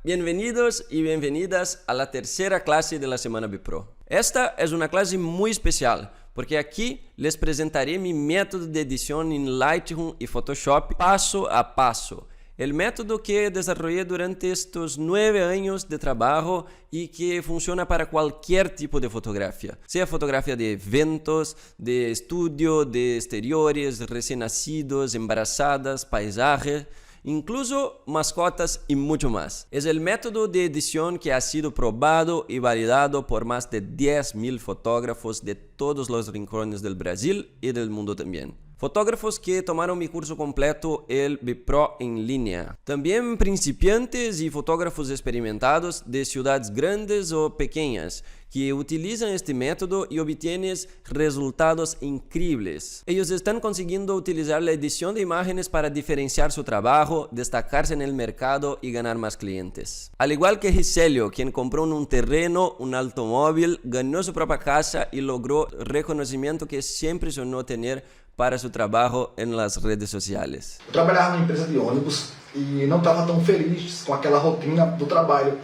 bienvenidos y bienvenidas a la tercera clase de la Semana Bipro. Esta es una clase muy especial porque aquí les presentaré mi método de edición en Lightroom y Photoshop paso a paso. El método que desarrollé durante estos 9 años de trabajo y que funciona para cualquier tipo de fotografía. Sea fotografía de eventos, de estudio, de exteriores, recién nacidos, embarazadas, paisajes, incluso mascotas y mucho más. Es el método de edición que ha sido probado y validado por más de 10.000 fotógrafos de todos los rincones del Brasil y del mundo también. Fotógrafos que tomaron mi curso completo, el Bipro en línea. También principiantes y fotógrafos experimentados de ciudades grandes o pequeñas que utilizan este método y obtienen resultados increíbles. Ellos están consiguiendo utilizar la edición de imágenes para diferenciar su trabajo, destacarse en el mercado y ganar más clientes. Al igual que Giselio, quien compró un terreno, un automóvil, ganó su propia casa y logró reconocimiento que siempre soñó tener para su trabajo en las redes sociales. Eu trabalhava numa empresa de ônibus e não estava tão feliz com aquela rotina do trabalho.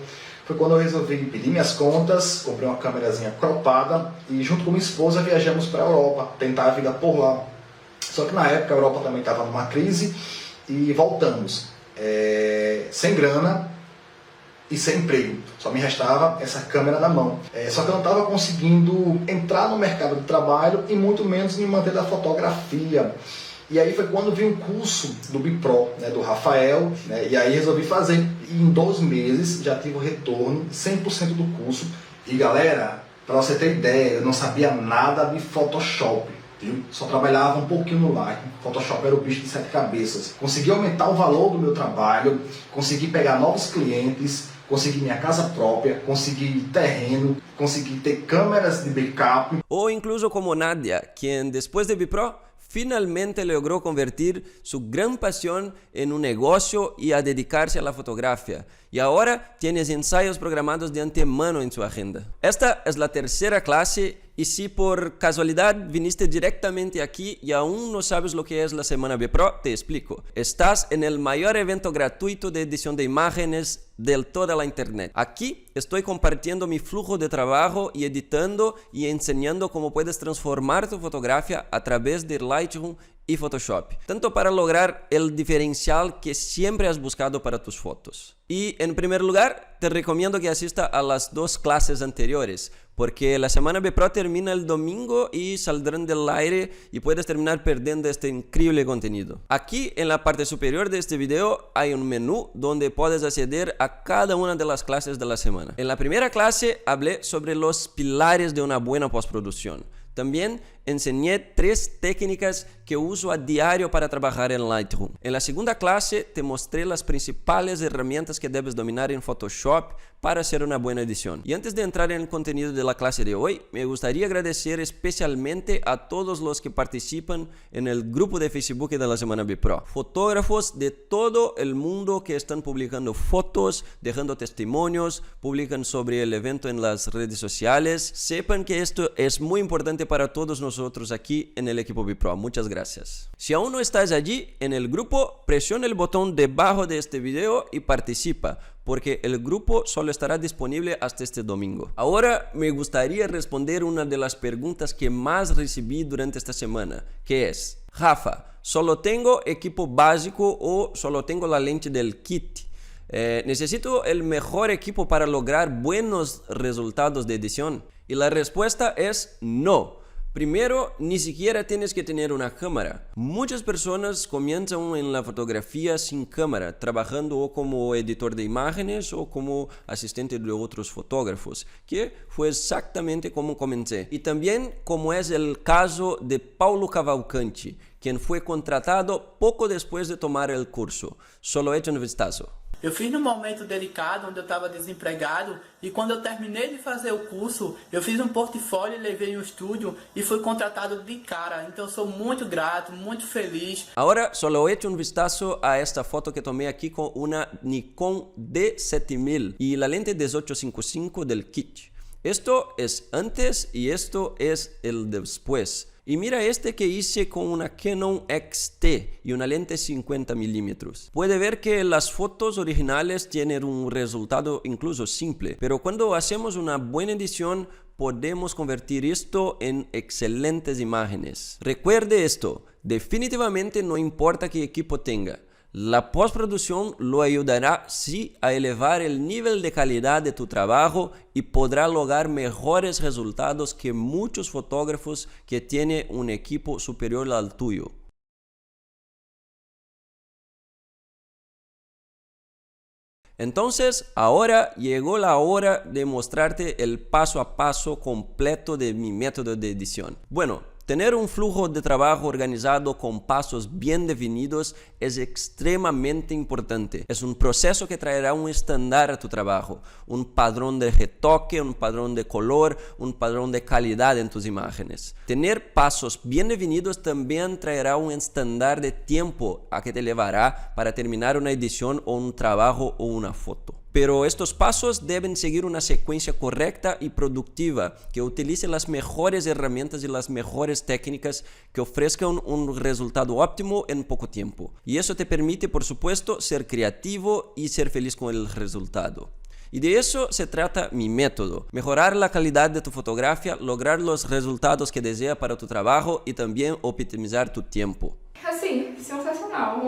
Foi quando eu resolvi pedir minhas contas, comprei uma câmerazinha cropada e junto com minha esposa viajamos para a Europa, tentar a vida por lá. Só que na época a Europa também estava numa crise e voltamos sem grana e sem emprego. Só me restava essa câmera na mão. Só que eu não estava conseguindo entrar no mercado de trabalho e muito menos me manter da fotografia. E aí foi quando vi um curso do Bipro, né, do Rafael, né, e aí resolvi fazer. E em 2 meses já tive o retorno, 100% do curso. E galera, para você ter ideia, eu não sabia nada de Photoshop. Viu? Só trabalhava um pouquinho no Lightroom. Photoshop era o bicho de 7 cabeças. Consegui aumentar o valor do meu trabalho, consegui pegar novos clientes, consegui minha casa própria, consegui terreno, consegui ter câmeras de backup. O incluso como Nadia, quien después de Bipro finalmente logró convertir su gran pasión en un negocio y a dedicarse a la fotografía. Y ahora tienes ensayos programados de antemano en su agenda. Esta es la tercera clase y si por casualidad viniste directamente aquí y aún no sabes lo que es la Semana Bipro, te explico. Estás en el mayor evento gratuito de edición de imágenes de toda la internet. Aquí estoy compartiendo mi flujo de trabajo y editando y enseñando cómo puedes transformar tu fotografía a través de Lightroom y Photoshop, tanto para lograr el diferencial que siempre has buscado para tus fotos. Y en primer lugar, te recomiendo que asistas a las 2 clases anteriores, porque la Semana Bipro termina el domingo y saldrán del aire y puedes terminar perdiendo este increíble contenido. Aquí en la parte superior de este video hay un menú donde puedes acceder a cada una de las clases de la semana. En la primera clase hablé sobre los pilares de una buena postproducción. También enseñé 3 técnicas que uso a diario para trabajar en Lightroom. En la segunda clase te mostré las principales herramientas que debes dominar en Photoshop para hacer una buena edición. Y antes de entrar en el contenido de la clase de hoy, me gustaría agradecer especialmente a todos los que participan en el grupo de Facebook de la Semana Bipro. Fotógrafos de todo el mundo que están publicando fotos, dejando testimonios, publican sobre el evento en las redes sociales. Sepan que esto es muy importante para todos nosotros aquí en el equipo Bipro. Muchas gracias. Si aún no estás allí en el grupo, presiona el botón debajo de este video y participa, porque el grupo solo estará disponible hasta este domingo. Ahora me gustaría responder una de las preguntas que más recibí durante esta semana, que es: Rafa, ¿solo tengo equipo básico o solo tengo la lente del kit? ¿Necesito el mejor equipo para lograr buenos resultados de edición? Y la respuesta es no. Primero, ni siquiera tienes que tener una cámara. Muchas personas comienzan en la fotografía sin cámara, trabajando o como editor de imágenes o como asistente de otros fotógrafos, que fue exactamente como comencé. Y también como es el caso de Paulo Cavalcanti, quien fue contratado poco después de tomar el curso. Solo echa un vistazo. Eu fiz num momento delicado, onde eu estava desempregado, e quando eu terminei de fazer o curso, eu fiz um portfólio, levei em um estúdio e fui contratado de cara. Então eu sou muito grato, muito feliz. Ahora solo echo un vistazo a esta foto que tomé aquí con una Nikon D7000 y la lente 1855 del kit. Esto es antes y esto es el después. Y mira este que hice con una Canon XT y una lente 50 milímetros. Puede ver que las fotos originales tienen un resultado incluso simple, pero cuando hacemos una buena edición podemos convertir esto en excelentes imágenes. Recuerde esto, definitivamente no importa qué equipo tenga. La postproducción lo ayudará sí a elevar el nivel de calidad de tu trabajo y podrá lograr mejores resultados que muchos fotógrafos que tienen un equipo superior al tuyo. Entonces, ahora llegó la hora de mostrarte el paso a paso completo de mi método de edición. Bueno, tener un flujo de trabajo organizado con pasos bien definidos es extremadamente importante. Es un proceso que traerá un estándar a tu trabajo, un patrón de retoque, un patrón de color, un patrón de calidad en tus imágenes. Tener pasos bien definidos también traerá un estándar de tiempo a que te llevará para terminar una edición o un trabajo o una foto. Pero estos pasos deben seguir una secuencia correcta y productiva que utilice las mejores herramientas y las mejores técnicas que ofrezcan un resultado óptimo en poco tiempo. Y eso te permite, por supuesto, ser creativo y ser feliz con el resultado. Y de eso se trata mi método. Mejorar la calidad de tu fotografía, lograr los resultados que deseas para tu trabajo y también optimizar tu tiempo. Assim, sensacional.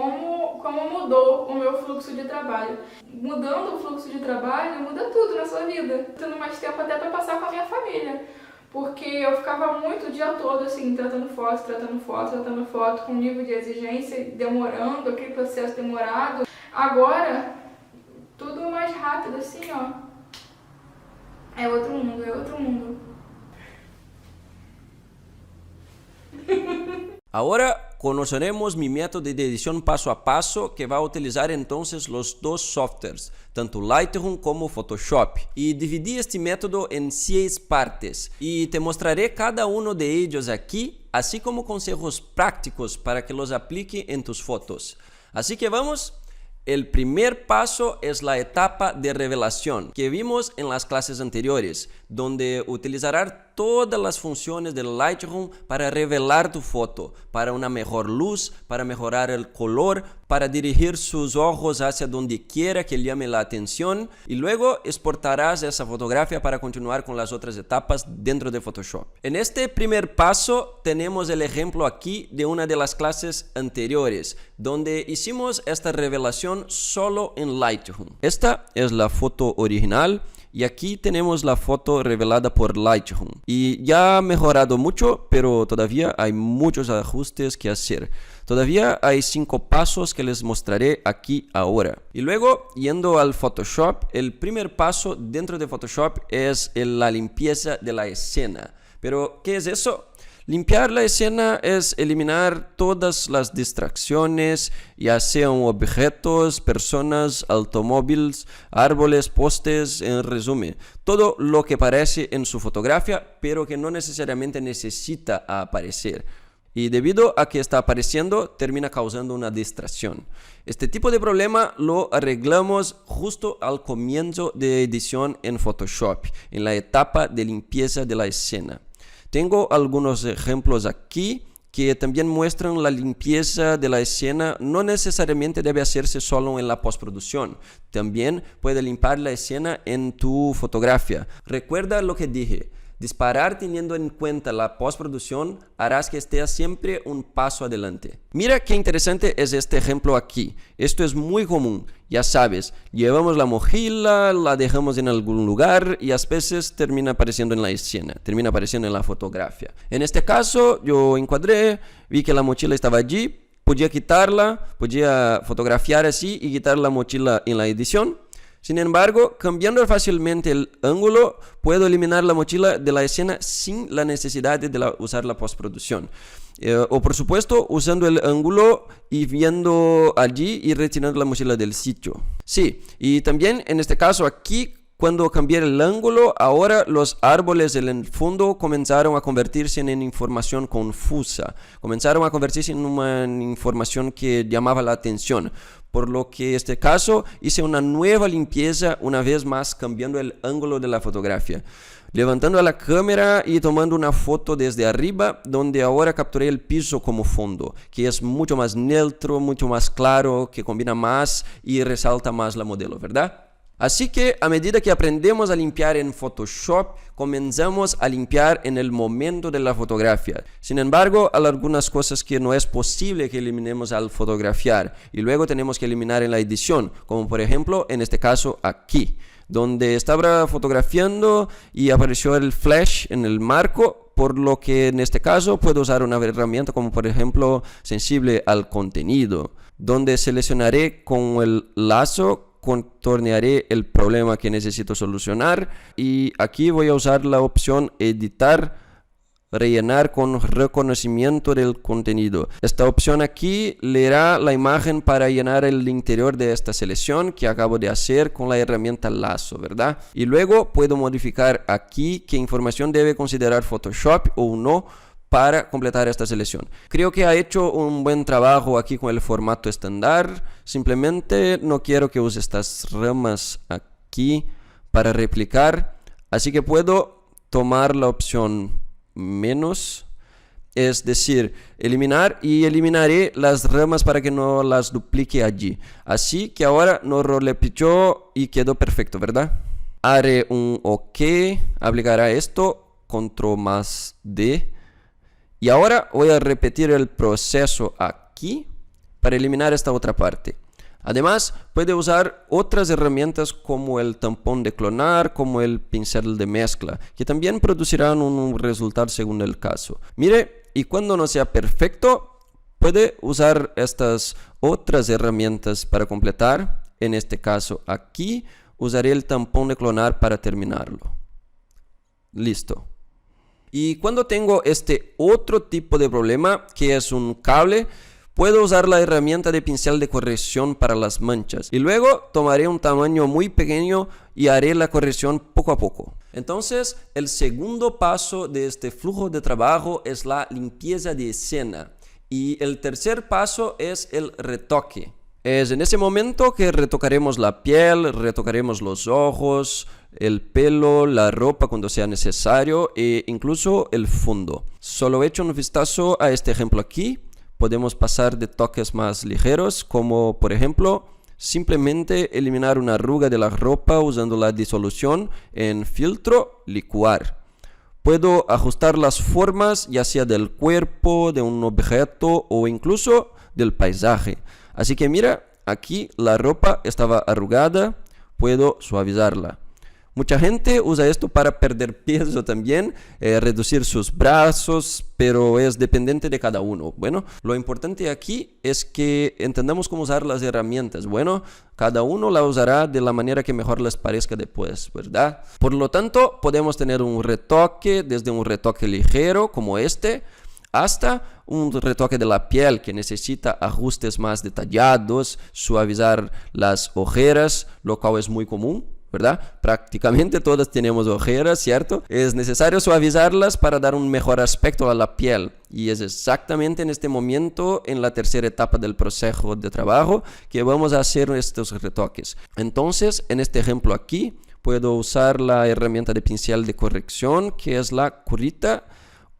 Como mudou o meu fluxo de trabalho. Mudando o fluxo de trabalho, muda tudo na sua vida. Tendo mais tempo até para passar com a minha família. Porque eu ficava muito o dia todo assim, tratando foto, com nível de exigência demorando, aquele processo demorado. Agora, tudo mais rápido assim, ó. É outro mundo, é outro mundo. Ahora conoceremos mi método de edición paso a paso que va a utilizar entonces los dos softwares, tanto Lightroom como Photoshop. Y dividí este método en 6 partes y te mostraré cada uno de ellos aquí, así como consejos prácticos para que los aplique en tus fotos. Así que vamos. El primer paso es la etapa de revelación que vimos en las clases anteriores, donde utilizarás todas las funciones del Lightroom para revelar tu foto, para una mejor luz, para mejorar el color, para dirigir sus ojos hacia donde quiera que llame la atención y luego exportarás esa fotografía para continuar con las otras etapas dentro de Photoshop. En este primer paso tenemos el ejemplo aquí de una de las clases anteriores, donde hicimos esta revelación solo en Lightroom. Esta es la foto original. Y aquí tenemos la foto revelada por Lightroom. Y ya ha mejorado mucho, pero todavía hay muchos ajustes que hacer. Todavía hay 5 pasos que les mostraré aquí ahora. Y luego, yendo al Photoshop, el primer paso dentro de Photoshop es la limpieza de la escena. Pero, ¿qué es eso? Limpiar la escena es eliminar todas las distracciones, ya sean objetos, personas, automóviles, árboles, postes, en resumen, todo lo que aparece en su fotografía, pero que no necesariamente necesita aparecer. Y debido a que está apareciendo, termina causando una distracción. Este tipo de problema lo arreglamos justo al comienzo de edición en Photoshop, en la etapa de limpieza de la escena. Tengo algunos ejemplos aquí que también muestran la limpieza de la escena. No necesariamente debe hacerse solo en la postproducción. También puede limpiar la escena en tu fotografía. Recuerda lo que dije. Disparar teniendo en cuenta la postproducción harás que estés siempre un paso adelante. Mira qué interesante es este ejemplo aquí. Esto es muy común. Ya sabes, llevamos la mochila, la dejamos en algún lugar y a veces termina apareciendo en la escena, termina apareciendo en la fotografía. En este caso, yo encuadré, vi que la mochila estaba allí, podía quitarla, podía fotografiar así y quitar la mochila en la edición. Sin embargo, cambiando fácilmente el ángulo, puedo eliminar la mochila de la escena sin la necesidad de usar la postproducción. O por supuesto, usando el ángulo y viendo allí y retirando la mochila del sitio. Sí, y también en este caso aquí, cuando cambié el ángulo, ahora los árboles en el fondo comenzaron a convertirse en información confusa. Comenzaron a convertirse en una información que llamaba la atención. Por lo que en este caso hice una nueva limpieza, una vez más cambiando el ángulo de la fotografía. levantando la cámara y tomando una foto desde arriba, donde ahora capturé el piso como fondo, que es mucho más neutro, mucho más claro, que combina más y resalta más la modelo, ¿verdad? Así que a medida que aprendemos a limpiar en Photoshop, comenzamos a limpiar en el momento de la fotografía. Sin embargo, hay algunas cosas que no es posible que eliminemos al fotografiar y luego tenemos que eliminar en la edición, como por ejemplo en este caso aquí, donde estaba fotografiando y apareció el flash en el marco, por lo que en este caso puedo usar una herramienta como por ejemplo sensible al contenido, donde seleccionaré con el lazo, contornearé el problema que necesito solucionar y aquí voy a usar la opción editar, rellenar con reconocimiento del contenido. Esta opción aquí leerá la imagen para llenar el interior de esta selección que acabo de hacer con la herramienta lazo, ¿verdad? Y luego puedo modificar aquí qué información debe considerar Photoshop o no para completar esta selección. Creo que ha hecho un buen trabajo aquí con el formato estándar. Simplemente no quiero que use estas ramas aquí para replicar. Así que puedo tomar la opción menos, es decir, eliminar, y eliminaré las ramas para que no las duplique allí. Así que ahora no repitió y quedó perfecto, ¿verdad? Haré un OK, aplicará esto, Control más D. Y ahora voy a repetir el proceso aquí para eliminar esta otra parte. Además, puede usar otras herramientas como el tampón de clonar, como el pincel de mezcla, que también producirán un resultado según el caso. Mire, y cuando no sea perfecto, puede usar estas otras herramientas para completar. En este caso aquí, usaré el tampón de clonar para terminarlo. Listo. Y cuando tengo este otro tipo de problema, que es un cable, puedo usar la herramienta de pincel de corrección para las manchas. Y luego tomaré un tamaño muy pequeño y haré la corrección poco a poco. Entonces, el segundo paso de este flujo de trabajo es la limpieza de escena. Y el tercer paso es el retoque. Es en ese momento que retocaremos la piel, retocaremos los ojos, el pelo, la ropa cuando sea necesario e incluso el fondo. Solo echo un vistazo a este ejemplo aquí. Podemos pasar de toques más ligeros, como por ejemplo simplemente eliminar una arruga de la ropa usando la disolución en filtro, licuar. Puedo ajustar las formas ya sea del cuerpo, de un objeto o incluso del paisaje. Así que mira, aquí la ropa estaba arrugada, puedo suavizarla. Mucha gente usa esto para perder peso también, reducir sus brazos, pero es dependiente de cada uno. Bueno, lo importante aquí es que entendamos cómo usar las herramientas. Bueno, cada uno la usará de la manera que mejor les parezca después, ¿verdad? Por lo tanto, podemos tener un retoque, desde un retoque ligero como este, hasta un retoque de la piel que necesita ajustes más detallados, suavizar las ojeras, lo cual es muy común, ¿verdad? Prácticamente todas tenemos ojeras, ¿cierto? Es necesario suavizarlas para dar un mejor aspecto a la piel. Y es exactamente en este momento, en la tercera etapa del proceso de trabajo, que vamos a hacer estos retoques. Entonces, en este ejemplo aquí, puedo usar la herramienta de pincel de corrección, que es la curita,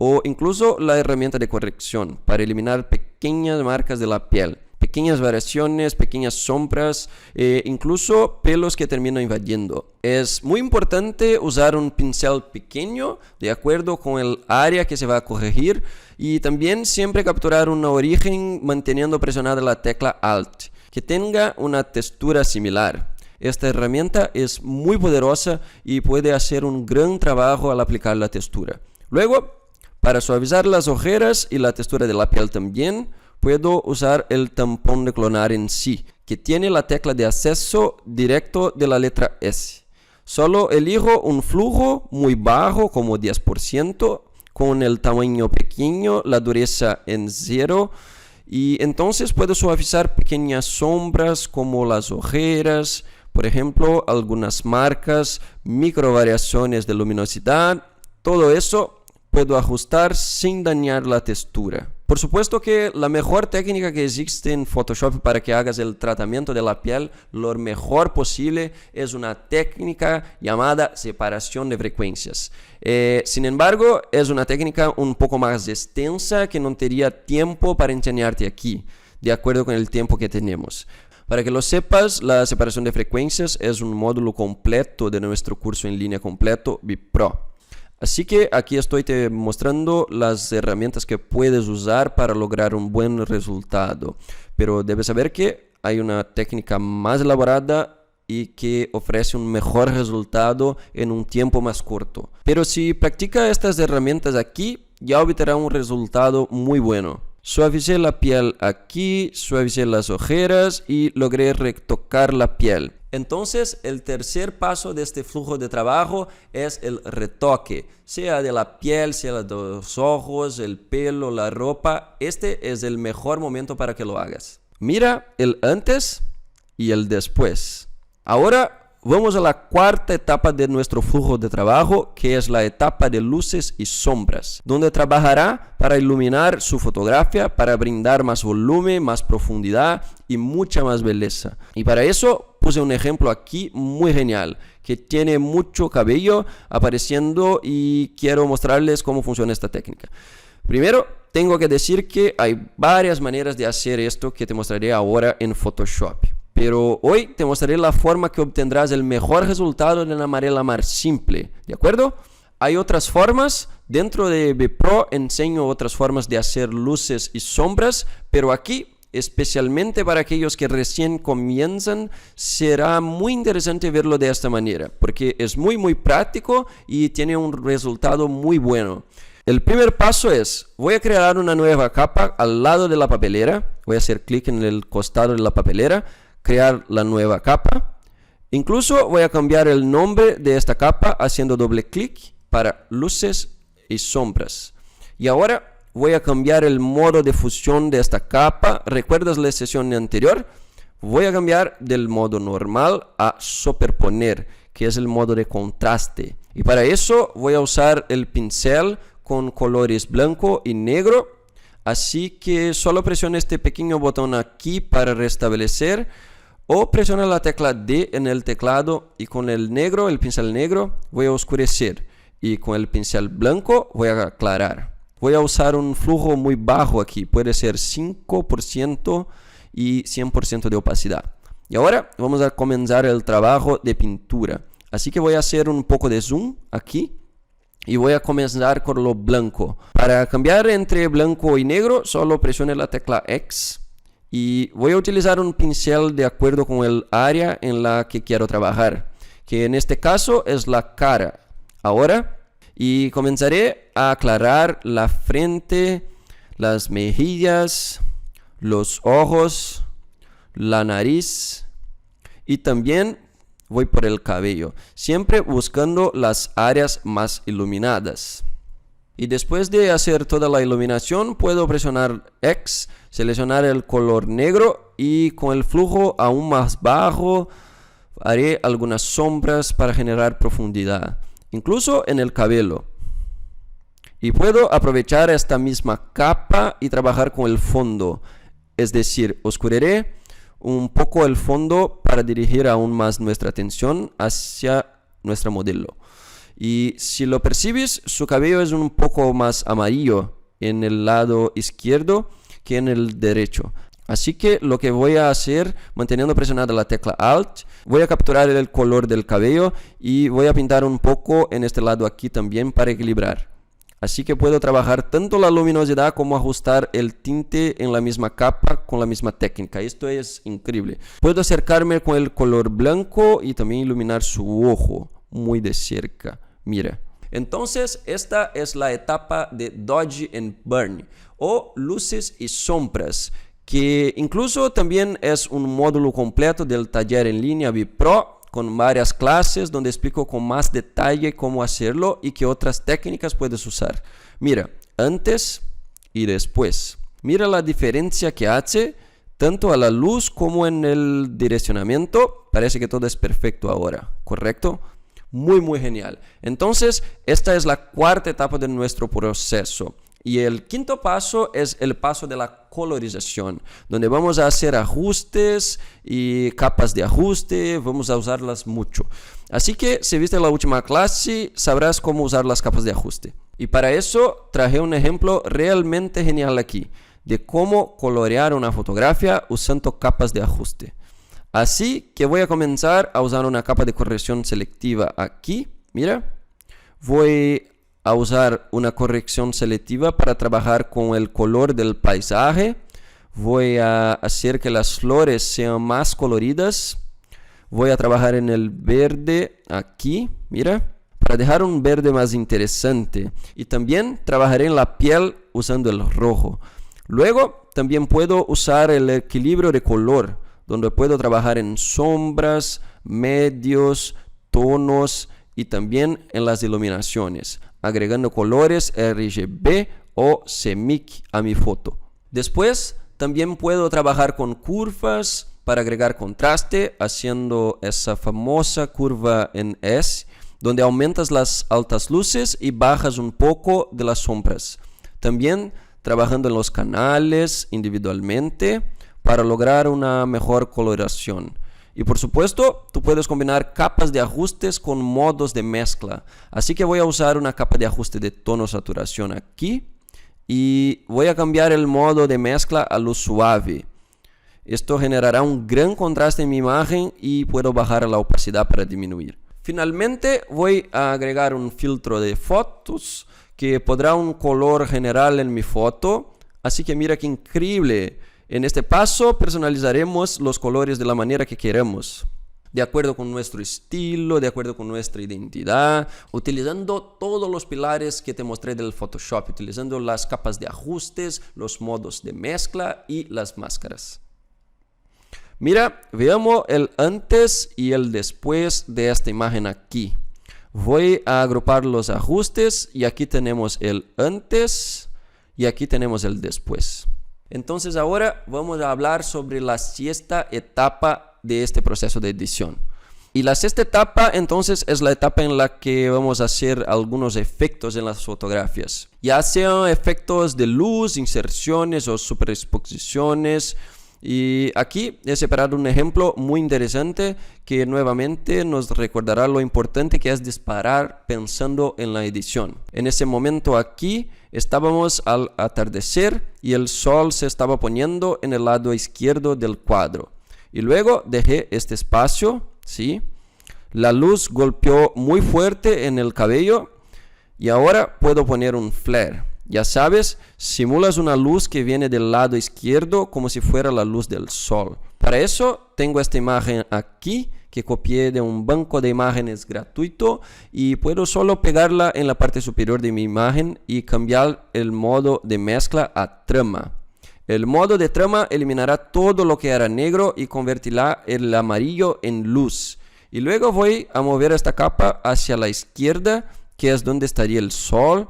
o incluso la herramienta de corrección para eliminar pequeñas marcas de la piel, pequeñas variaciones, pequeñas sombras, incluso pelos que terminan invadiendo. Es muy importante usar un pincel pequeño de acuerdo con el área que se va a corregir y también siempre capturar un origen manteniendo presionada la tecla Alt, que tenga una textura similar. Esta herramienta es muy poderosa y puede hacer un gran trabajo al aplicar la textura. Luego, para suavizar las ojeras y la textura de la piel también, puedo usar el tampón de clonar en sí, que tiene la tecla de acceso directo de la letra S. Solo elijo un flujo muy bajo, como 10%, con el tamaño pequeño, la dureza en 0, y entonces puedo suavizar pequeñas sombras como las ojeras, por ejemplo, algunas marcas, micro variaciones de luminosidad, todo eso puedo ajustar sin dañar la textura. Por supuesto que la mejor técnica que existe en Photoshop para que hagas el tratamiento de la piel lo mejor posible es una técnica llamada separación de frecuencias. Sin embargo, es una técnica un poco más extensa que no tendría tiempo para enseñarte aquí, de acuerdo con el tiempo que tenemos. Para que lo sepas, la separación de frecuencias es un módulo completo de nuestro curso en línea completo ViPro. Así que aquí estoy te mostrando las herramientas que puedes usar para lograr un buen resultado. Pero debes saber que hay una técnica más elaborada y que ofrece un mejor resultado en un tiempo más corto. Pero si practica estas herramientas aquí, ya obtendrá un resultado muy bueno. Suavicé la piel aquí, suavicé las ojeras y logré retocar la piel. Entonces, el tercer paso de este flujo de trabajo es el retoque, sea de la piel, sea de los ojos, el pelo, la ropa. Este es el mejor momento para que lo hagas. Mira el antes y el después. Ahora vamos a la cuarta etapa de nuestro flujo de trabajo, que es la etapa de luces y sombras, donde trabajará para iluminar su fotografía, para brindar más volumen, más profundidad y mucha más belleza. Y para eso puse un ejemplo aquí muy genial, que tiene mucho cabello apareciendo y quiero mostrarles cómo funciona esta técnica. Primero, tengo que decir que hay varias maneras de hacer esto que te mostraré ahora en Photoshop. Pero hoy te mostraré la forma que obtendrás el mejor resultado de la manera más simple, ¿de acuerdo? Hay otras formas, dentro de ViPro enseño otras formas de hacer luces y sombras, pero aquí, especialmente para aquellos que recién comienzan, será muy interesante verlo de esta manera, porque es muy práctico y tiene un resultado muy bueno. El primer paso es, voy a crear una nueva capa al lado de la papelera, voy a hacer clic en el costado de la papelera, crear la nueva capa. Incluso voy a cambiar el nombre de esta capa haciendo doble clic para luces y sombras. Y ahora voy a cambiar el modo de fusión de esta capa. ¿Recuerdas la sesión anterior? Voy a cambiar del modo normal a superponer, que es el modo de contraste. Y para eso voy a usar el pincel con colores blanco y negro. Así que solo presiona este pequeño botón aquí para restablecer. O presiona la tecla D en el teclado y con el negro, el pincel negro, voy a oscurecer. Y con el pincel blanco voy a aclarar. Voy a usar un flujo muy bajo aquí, puede ser 5% y 100% de opacidad. Y ahora vamos a comenzar el trabajo de pintura. Así que voy a hacer un poco de zoom aquí. Y voy a comenzar con lo blanco. Para cambiar entre blanco y negro, solo presione la tecla X. Y voy a utilizar un pincel de acuerdo con el área en la que quiero trabajar, que en este caso es la cara. Ahora, y comenzaré a aclarar la frente, las mejillas, los ojos, la nariz y también voy por el cabello, siempre buscando las áreas más iluminadas. Y después de hacer toda la iluminación, puedo presionar X, seleccionar el color negro y con el flujo aún más bajo haré algunas sombras para generar profundidad, incluso en el cabello. Y puedo aprovechar esta misma capa y trabajar con el fondo, es decir, oscureceré un poco el fondo para dirigir aún más nuestra atención hacia nuestra modelo. Y si lo percibes, su cabello es un poco más amarillo en el lado izquierdo que en el derecho. Así que lo que voy a hacer, manteniendo presionada la tecla Alt, voy a capturar el color del cabello y voy a pintar un poco en este lado aquí también para equilibrar. Así que puedo trabajar tanto la luminosidad como ajustar el tinte en la misma capa con la misma técnica. Esto es increíble. Puedo acercarme con el color blanco y también iluminar su ojo muy de cerca. Mira. Entonces, esta es la etapa de Dodge and Burn o luces y sombras, que incluso también es un módulo completo del taller en línea ViPro con varias clases donde explico con más detalle cómo hacerlo y qué otras técnicas puedes usar. Mira, antes y después. Mira la diferencia que hace tanto a la luz como en el direccionamiento. Parece que todo es perfecto ahora, ¿correcto? Muy genial. Entonces, esta es la cuarta etapa de nuestro proceso. Y el quinto paso es el paso de la colorización, donde vamos a hacer ajustes y capas de ajuste, vamos a usarlas mucho. Así que si viste la última clase, sabrás cómo usar las capas de ajuste. Y para eso traje un ejemplo realmente genial aquí, de cómo colorear una fotografía usando capas de ajuste. Así que voy a comenzar a usar una capa de corrección selectiva aquí, mira. Voy a usar una corrección selectiva para trabajar con el color del paisaje. Voy a hacer que las flores sean más coloridas. Voy a trabajar en el verde aquí, mira, para dejar un verde más interesante. Y también trabajaré en la piel usando el rojo. Luego también puedo usar el equilibrio de color, donde puedo trabajar en sombras, medios, tonos y también en las iluminaciones, agregando colores RGB o CMYK a mi foto. Después también puedo trabajar con curvas para agregar contraste, haciendo esa famosa curva en S, donde aumentas las altas luces y bajas un poco de las sombras. También trabajando en los canales individualmente para lograr una mejor coloración. Y por supuesto, tú puedes combinar capas de ajustes con modos de mezcla. Así que voy a usar una capa de ajuste de tono saturación aquí. Y voy a cambiar el modo de mezcla a luz suave. Esto generará un gran contraste en mi imagen y puedo bajar la opacidad para disminuir. Finalmente, voy a agregar un filtro de fotos que pondrá un color general en mi foto. Así que mira qué increíble. En este paso personalizaremos los colores de la manera que queremos, de acuerdo con nuestro estilo, de acuerdo con nuestra identidad, utilizando todos los pilares que te mostré del Photoshop, utilizando las capas de ajustes, los modos de mezcla y las máscaras. Mira, veamos el antes y el después de esta imagen aquí. Voy a agrupar los ajustes y aquí tenemos el antes y aquí tenemos el después. Entonces ahora vamos a hablar sobre la sexta etapa de este proceso de edición. Y la sexta etapa entonces es la etapa en la que vamos a hacer algunos efectos en las fotografías. Ya sean efectos de luz, inserciones o superexposiciones. Y aquí he separado un ejemplo muy interesante que nuevamente nos recordará lo importante que es disparar pensando en la edición. En ese momento aquí estábamos al atardecer y el sol se estaba poniendo en el lado izquierdo del cuadro. Y luego dejé este espacio, ¿sí? La luz golpeó muy fuerte en el cabello y ahora puedo poner un flare. Ya sabes, simulas una luz que viene del lado izquierdo como si fuera la luz del sol. Para eso tengo esta imagen aquí que copié de un banco de imágenes gratuito y puedo solo pegarla en la parte superior de mi imagen y cambiar el modo de mezcla a trama. El modo de trama eliminará todo lo que era negro y convertirá el amarillo en luz. Y luego voy a mover esta capa hacia la izquierda, que es donde estaría el sol.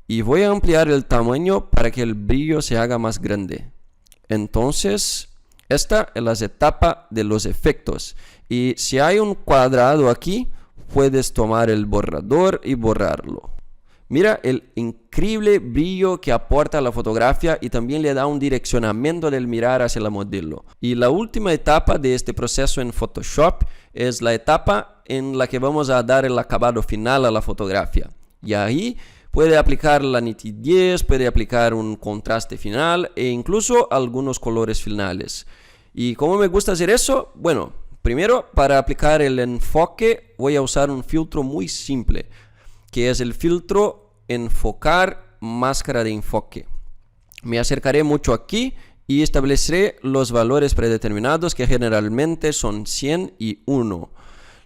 Y voy a ampliar el tamaño para que el brillo se haga más grande. Entonces, esta es la etapa de los efectos. Y si hay un cuadrado aquí, puedes tomar el borrador y borrarlo. Mira el increíble brillo que aporta la fotografía y también le da un direccionamiento del mirar hacia la modelo. Y la última etapa de este proceso en Photoshop es la etapa en la que vamos a dar el acabado final a la fotografía. Y ahí puede aplicar la nitidez, puede aplicar un contraste final e incluso algunos colores finales. ¿Y cómo me gusta hacer eso? Bueno, primero para aplicar el enfoque voy a usar un filtro muy simple, que es el filtro enfocar máscara de enfoque. Me acercaré mucho aquí y estableceré los valores predeterminados que generalmente son 100 y 1.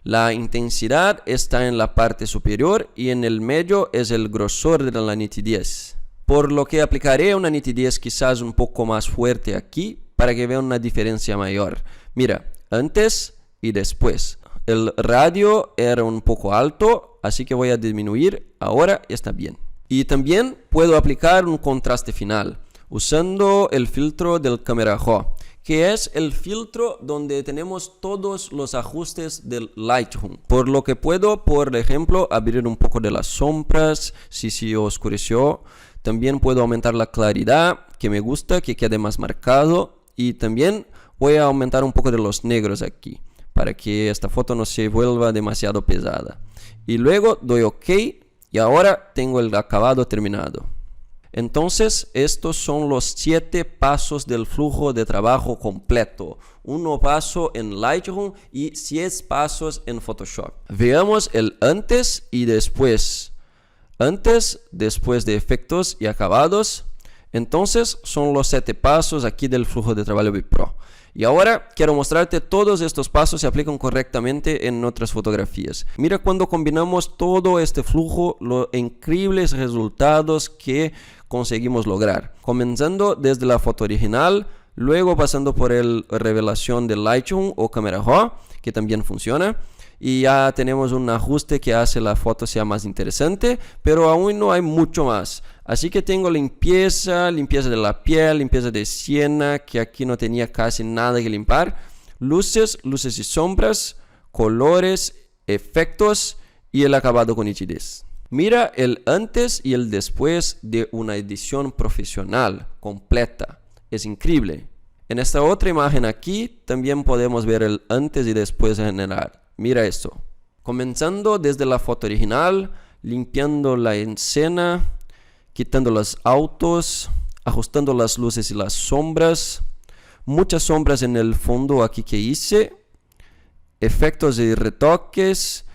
La intensidad está en la parte superior y en el medio es el grosor de la nitidez. Por lo que aplicaré una nitidez quizás un poco más fuerte aquí para que vean una diferencia mayor. Mira, antes y después. El radio era un poco alto, así que voy a disminuir. Ahora está bien. Y también puedo aplicar un contraste final usando el filtro del Camera Raw, que es el filtro donde tenemos todos los ajustes del Lightroom. Por lo que puedo, por ejemplo, abrir un poco de las sombras, si se oscureció. También puedo aumentar la claridad, que me gusta, que quede más marcado. Y también voy a aumentar un poco de los negros aquí, para que esta foto no se vuelva demasiado pesada. Y luego doy OK y ahora tengo el acabado terminado. Entonces, estos son los 7 pasos del flujo de trabajo completo. 1 paso en Lightroom y 10 pasos en Photoshop. Veamos el antes y después. Antes, después de efectos y acabados. Entonces, son los 7 pasos aquí del flujo de trabajo BitPro. Y ahora quiero mostrarte todos estos pasos se aplican correctamente en otras fotografías. Mira cuando combinamos todo este flujo, los increíbles resultados que conseguimos lograr. Comenzando desde la foto original, luego pasando por el revelación de Lightroom o Camera Raw, que también funciona. Y ya tenemos un ajuste que hace la foto sea más interesante, pero aún no hay mucho más. Así que tengo limpieza de la piel, limpieza de siena, que aquí no tenía casi nada que limpiar, luces y sombras, colores, efectos y el acabado con nitidez. Mira el antes y el después de una edición profesional completa. Es increíble. En esta otra imagen aquí también podemos ver el antes y después en general. Mira esto. Comenzando desde la foto original, limpiando la escena, quitando los autos, ajustando las luces y las sombras. Muchas sombras en el fondo aquí que hice. Efectos y retoques.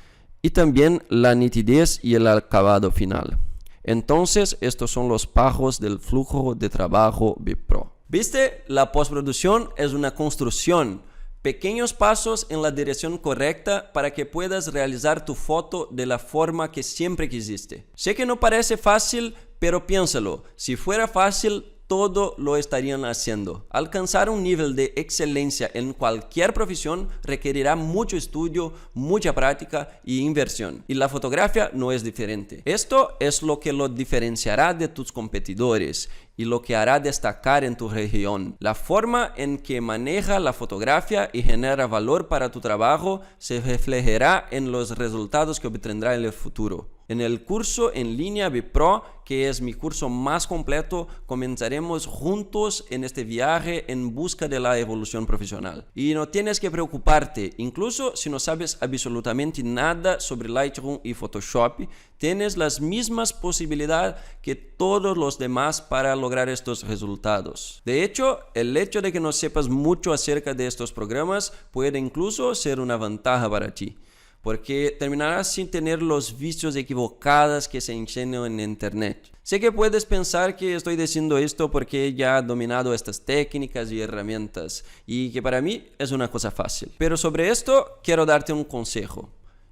Y también la nitidez y el acabado final. Entonces, estos son los pasos del flujo de trabajo BitPro. ¿Viste? La postproducción es una construcción. Pequeños pasos en la dirección correcta para que puedas realizar tu foto de la forma que siempre quisiste. Sé que no parece fácil, pero piénsalo. Si fuera fácil, todo lo estarían haciendo. Alcanzar un nivel de excelencia en cualquier profesión requerirá mucho estudio, mucha práctica y inversión. Y la fotografía no es diferente. Esto es lo que lo diferenciará de tus competidores y lo que hará destacar en tu región. La forma en que maneja la fotografía y genera valor para tu trabajo se reflejará en los resultados que obtendrá en el futuro. En el curso en línea BitPro, que es mi curso más completo, comenzaremos juntos en este viaje en busca de la evolución profesional. Y no tienes que preocuparte, incluso si no sabes absolutamente nada sobre Lightroom y Photoshop, tienes las mismas posibilidades que todos los demás para lograr estos resultados. De hecho, el hecho de que no sepas mucho acerca de estos programas puede incluso ser una ventaja para ti, porque terminarás sin tener los vicios equivocados que se enseñan en internet. Sé que puedes pensar que estoy diciendo esto porque ya he dominado estas técnicas y herramientas y que para mí es una cosa fácil. Pero sobre esto quiero darte un consejo.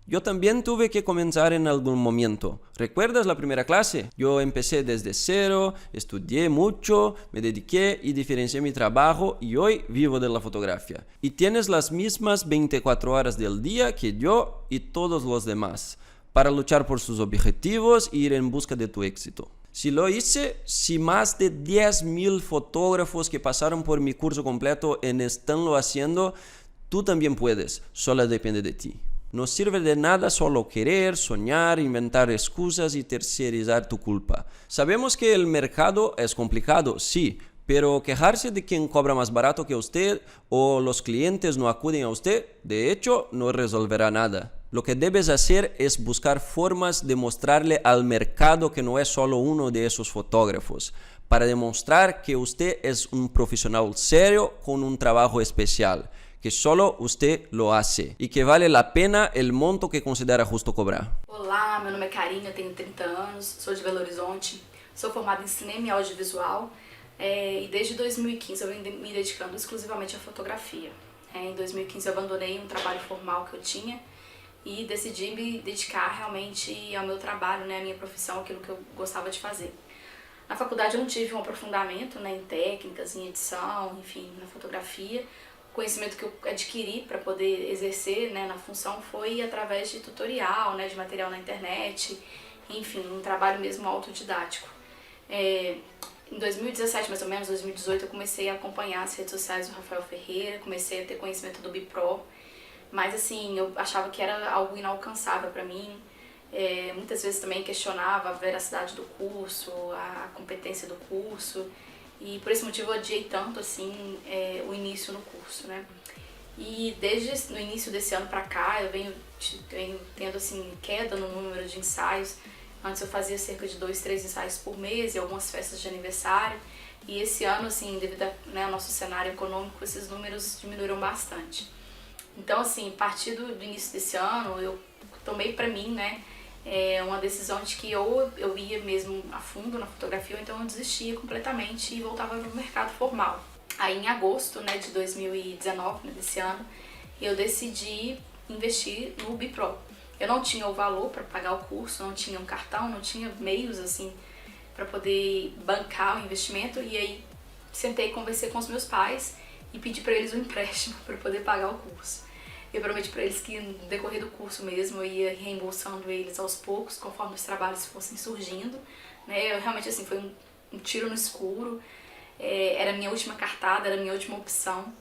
Yo también tuve que comenzar en algún momento. ¿Recuerdas la primera clase? Yo empecé desde cero, estudié mucho, me dediqué y diferencié mi trabajo y hoy vivo de la fotografía. Y tienes las mismas 24 horas del día que yo y todos los demás para luchar por sus objetivos e ir en busca de tu éxito. Si lo hice, si más de 10,000 fotógrafos que pasaron por mi curso completo están lo haciendo, tú también puedes, solo depende de ti. No sirve de nada solo querer, soñar, inventar excusas y tercerizar tu culpa. Sabemos que el mercado es complicado, sí, pero quejarse de quien cobra más barato que usted o los clientes no acuden a usted, de hecho, no resolverá nada. Lo que debes hacer es buscar formas de mostrarle al mercado que no es solo uno de esos fotógrafos, para demostrar que usted es un profesional serio con un trabajo especial, que solo usted lo hace e que vale a pena o monto que considera justo cobrar. Olá, meu nome é Karine, eu tenho 30 anos, sou de Belo Horizonte, sou formada em cinema e audiovisual e desde 2015 eu venho me dedicando exclusivamente à fotografia. Em 2015 eu abandonei um trabalho formal que eu tinha e decidi me dedicar realmente ao meu trabalho, à minha profissão, aquilo que eu gostava de fazer. Na faculdade eu não tive um aprofundamento em técnicas, em edição, enfim, na fotografia. O conhecimento que eu adquiri para poder exercer na função foi através de tutorial, de material na internet, enfim, um trabalho mesmo autodidático. Em 2017, mais ou menos, 2018, eu comecei a acompanhar as redes sociais do Rafael Ferreira, comecei a ter conhecimento do BitPro, mas assim, eu achava que era algo inalcançável para mim. Muitas vezes também questionava a veracidade do curso, a competência do curso, e por esse motivo eu adiei tanto assim o início no curso, né? E desde o início desse ano pra cá eu venho tendo assim queda no número de ensaios. Antes eu fazia cerca de 2, 3 ensaios por mês e algumas festas de aniversário, e esse ano, assim, devido ao nosso cenário econômico, esses números diminuíram bastante. Então, assim, a partir do início desse ano, eu tomei pra mim, né, uma decisão de que ou eu ia mesmo a fundo na fotografia, ou então eu desistia completamente e voltava para o mercado formal. Aí em agosto, né, de 2019, né, desse ano, eu decidi investir no Bipro. Eu não tinha o valor para pagar o curso, não tinha um cartão, não tinha meios assim para poder bancar o investimento, e aí sentei e conversei com os meus pais e pedi para eles um empréstimo para poder pagar o curso. Eu prometi para eles que no decorrer do curso mesmo eu ia reembolsando eles aos poucos, conforme os trabalhos fossem surgindo, né? Eu realmente assim foi um tiro no escuro. Era a minha última cartada, era a minha última opção.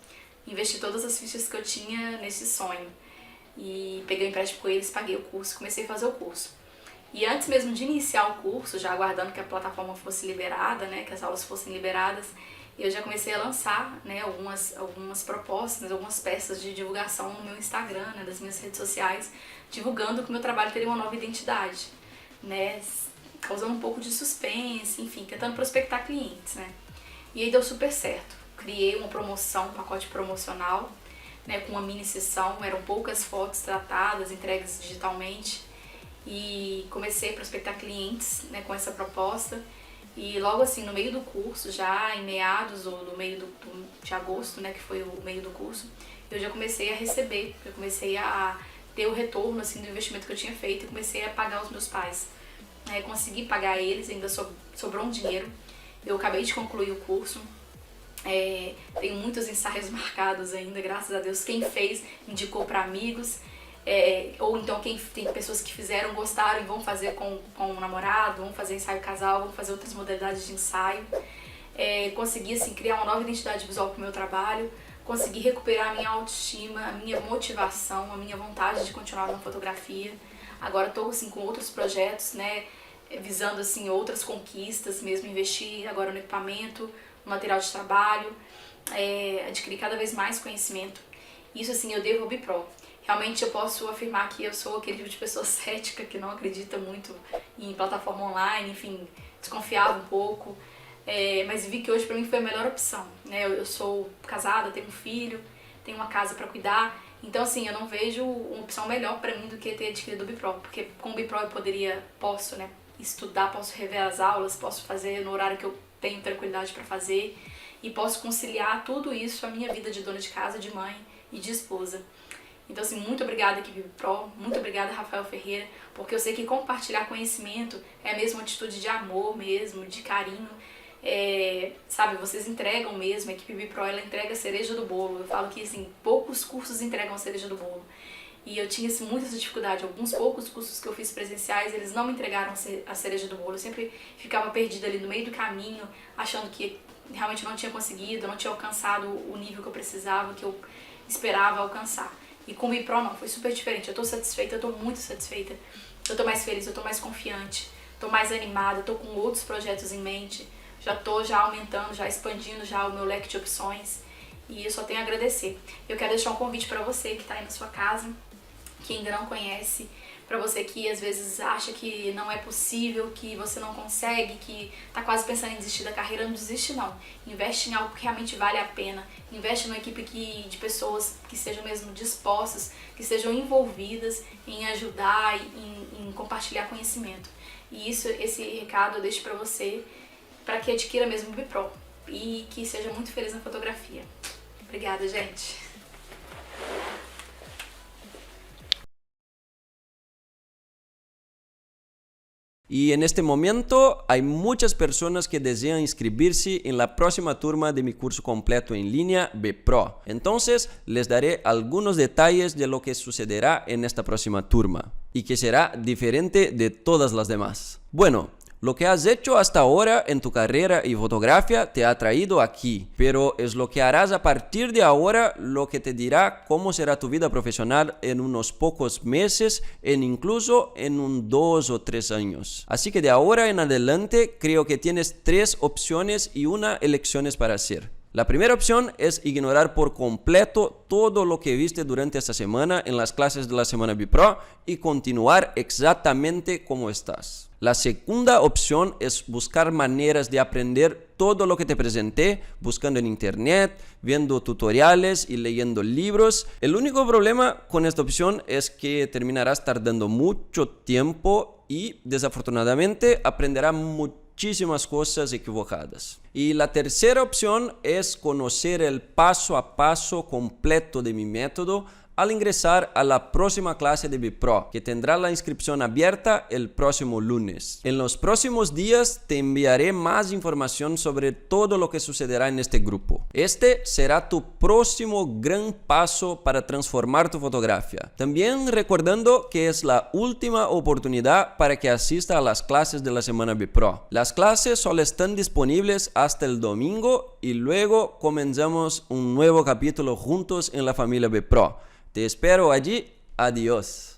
Investi todas as fichas que eu tinha nesse sonho. E peguei o empréstimo com eles, paguei o curso, comecei a fazer o curso. E antes mesmo de iniciar o curso, já aguardando que a plataforma fosse liberada, né, que as aulas fossem liberadas, eu já comecei a lançar, né, algumas propostas, algumas peças de divulgação no meu Instagram, né, das minhas redes sociais, divulgando que o meu trabalho teria uma nova identidade, né, causando um pouco de suspense, enfim, tentando prospectar clientes, né. E aí deu super certo. Criei uma promoção, um pacote promocional, né, com uma mini sessão, eram poucas fotos tratadas, entregues digitalmente, e comecei a prospectar clientes, né, com essa proposta. E logo assim, no meio do curso, já em meados ou no meio de agosto, né, que foi o meio do curso, eu já comecei a receber, eu comecei a ter o retorno assim, do investimento que eu tinha feito e comecei a pagar os meus pais. Consegui pagar eles, ainda sobrou um dinheiro. Eu acabei de concluir o curso. Tenho muitos ensaios marcados ainda, graças a Deus. Quem fez indicou para amigos, ou então quem tem pessoas que fizeram, gostaram e vão fazer com um namorado, vão fazer ensaio casal, vão fazer outras modalidades de ensaio. Consegui assim, criar uma nova identidade visual para o meu trabalho, consegui recuperar a minha autoestima, a minha motivação, a minha vontade de continuar na fotografia. Agora estou assim, com outros projetos, né, visando assim, outras conquistas, mesmo investir agora no equipamento, no material de trabalho, adquirir cada vez mais conhecimento. Isso assim eu devo ao Bipro. Realmente eu posso afirmar que eu sou aquele tipo de pessoa cética que não acredita muito em plataforma online, enfim, desconfiava um pouco, mas vi que hoje para mim foi a melhor opção, né? Eu sou casada, tenho um filho, tenho uma casa para cuidar, então assim, eu não vejo uma opção melhor para mim do que ter adquirido o Bipro, porque com o Bipro eu posso, né, estudar, posso rever as aulas, posso fazer no horário que eu tenho tranquilidade para fazer e posso conciliar tudo isso, a minha vida de dona de casa, de mãe e de esposa. Então assim, muito obrigada equipe Bipro, muito obrigada Rafael Ferreira, porque eu sei que compartilhar conhecimento é mesmo uma atitude de amor mesmo, de carinho, sabe, vocês entregam mesmo, a equipe Bipro, ela entrega a cereja do bolo. Eu falo que assim, poucos cursos entregam a cereja do bolo. E eu tinha assim, muita dificuldade, alguns poucos cursos que eu fiz presenciais, eles não me entregaram a cereja do bolo. Eu sempre ficava perdida ali no meio do caminho, achando que realmente não tinha conseguido, não tinha alcançado o nível que eu precisava, que eu esperava alcançar. E com o Bipro não, foi super diferente. Eu tô satisfeita, eu tô muito satisfeita. Eu tô mais feliz, eu tô mais confiante, tô mais animada, tô com outros projetos em mente. Já tô aumentando, já expandindo já o meu leque de opções. E eu só tenho a agradecer. Eu quero deixar um convite para você que tá aí na sua casa, que ainda não conhece, para você que às vezes acha que não é possível, que você não consegue, que tá quase pensando em desistir da carreira. Não desiste não. Investe em algo que realmente vale a pena. Investe numa equipe de pessoas que sejam mesmo dispostas, que sejam envolvidas em ajudar, em compartilhar conhecimento. E esse recado eu deixo para você, para que adquira mesmo o Bipro e que seja muito feliz na fotografia. Obrigada, gente. Y en este momento hay muchas personas que desean inscribirse en la próxima turma de mi curso completo en línea Bipro. Entonces les daré algunos detalles de lo que sucederá en esta próxima turma y que será diferente de todas las demás. Bueno, Lo que has hecho hasta ahora en tu carrera y fotografía te ha traído aquí, pero es lo que harás a partir de ahora lo que te dirá cómo será tu vida profesional en unos pocos meses e incluso en 2 o 3 años. Así que de ahora en adelante creo que tienes 3 opciones y una elección para hacer. La primera opción es ignorar por completo todo lo que viste durante esta semana en las clases de la Semana Bipro y continuar exactamente como estás. La segunda opción es buscar maneras de aprender todo lo que te presenté, buscando en internet, viendo tutoriales y leyendo libros. El único problema con esta opción es que terminarás tardando mucho tiempo y desafortunadamente aprenderás muchísimas cosas equivocadas. Y la tercera opción es conocer el paso a paso completo de mi método al ingresar a la próxima clase de Bipro, que tendrá la inscripción abierta el próximo lunes. En los próximos días te enviaré más información sobre todo lo que sucederá en este grupo. Este será tu próximo gran paso para transformar tu fotografía. También recordando que es la última oportunidad para que asista a las clases de la Semana Bipro. Las clases solo están disponibles hasta el domingo y luego comenzamos un nuevo capítulo juntos en la familia Bipro. Te espero allí. Adiós.